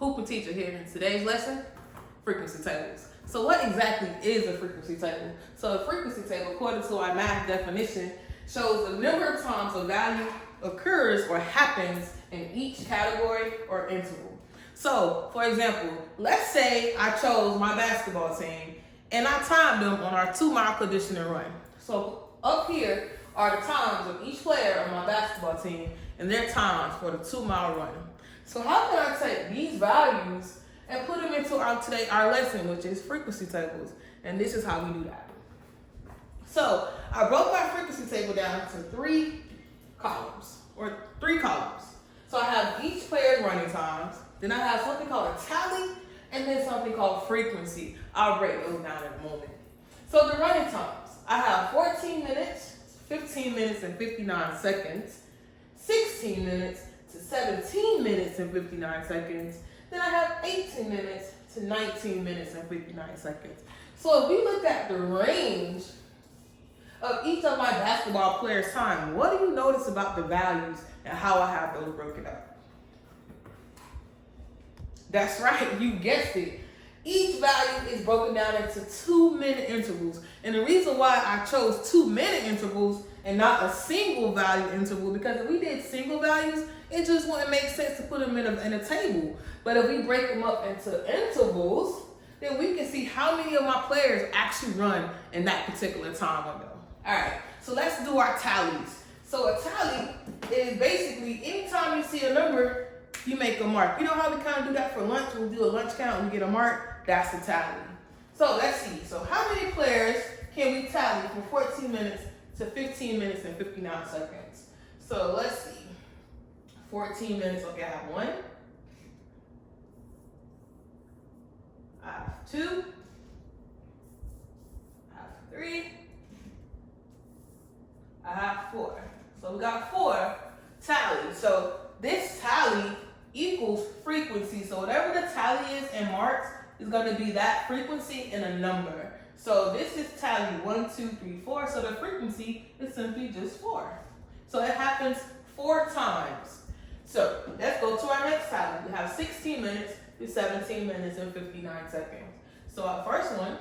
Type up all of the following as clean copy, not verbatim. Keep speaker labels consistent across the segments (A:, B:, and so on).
A: Hooper teacher here in today's lesson, frequency tables. So what exactly is a frequency table? So a frequency table, according to our math definition, shows the number of times a value occurs or happens in each category or interval. So, for example, let's say I chose my basketball team and I timed them on our 2-mile conditioning run. So up here are the times of each player on my basketball team and their times for the 2-mile run. So how can I take these values and put them into our lesson, which is frequency tables? And this is how we do that. So I broke my frequency table down to 3 columns. So I have each player's running times, then I have something called a tally, and then something called frequency. I'll break those down in a moment. So the running times, I have 14 minutes, 15 minutes and 59 seconds, 16 minutes to 17 minutes and 59 seconds, then I have 18 minutes to 19 minutes and 59 seconds. So if we look at the range of each of my basketball players' time, what do you notice about the values and how I have those broken up? That's right, you guessed it. Each value is broken down into 2-minute intervals. And the reason why I chose 2-minute intervals and not a single value interval, because if we did single values, it just wouldn't make sense to put them in a table. But if we break them up into intervals, then we can see how many of my players actually run in that particular time window. All right, so let's do our tallies. So a tally is basically anytime you see a number, you make a mark. You know how we kind of do that for lunch? When we do a lunch count and we get a mark? That's a tally. So let's see. So how many players can we tally from 14 minutes to 15 minutes and 59 seconds? So let's see. 14 minutes, okay, I have 1. I have 2. I have 3. I have 4. So we got 4 tallies. So this tally equals frequency. So whatever the tally is in marks is going to be that frequency in a number. So this is tally 1, 2, 3, 4. So the frequency is simply just 4. So it happens 4 times. So let's go to our next tally. We have 16 minutes to 17 minutes and 59 seconds. So our first one,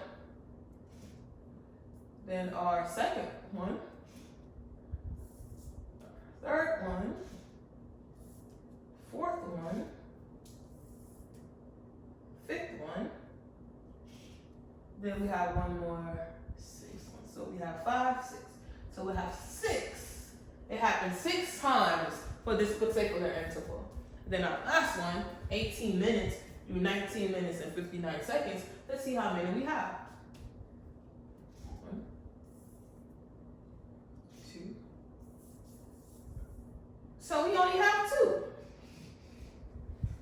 A: then our second one, third one, fourth one, fifth one, then we have one more, 6th one. So we have 5, 6. So we have 6. It happens 6 times for this particular interval. Then our last one, 18 minutes through 19 minutes and 59 seconds. Let's see how many we have. 1, 2. So we only have 2.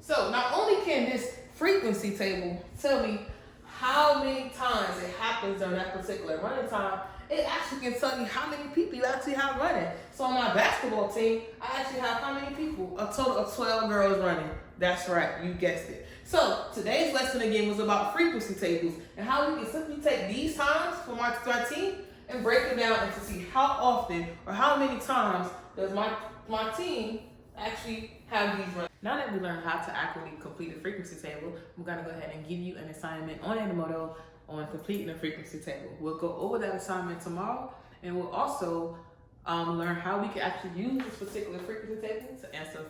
A: So not only can this frequency table tell me how many times it happens during that particular running time, it actually can tell you how many people you actually have running. So on my basketball team, I actually have how many people? A total of 12 girls running. That's right, you guessed it. So today's lesson again was about frequency tables and how we can simply take these times from our team and break them down and to see how often or how many times does my team actually have these runs. Now that we learned how to accurately complete a frequency table, I'm going to go ahead and give you an assignment on Edmodo on completing a frequency table. We'll go over that assignment tomorrow, and we'll also learn how we can actually use this particular frequency table to answer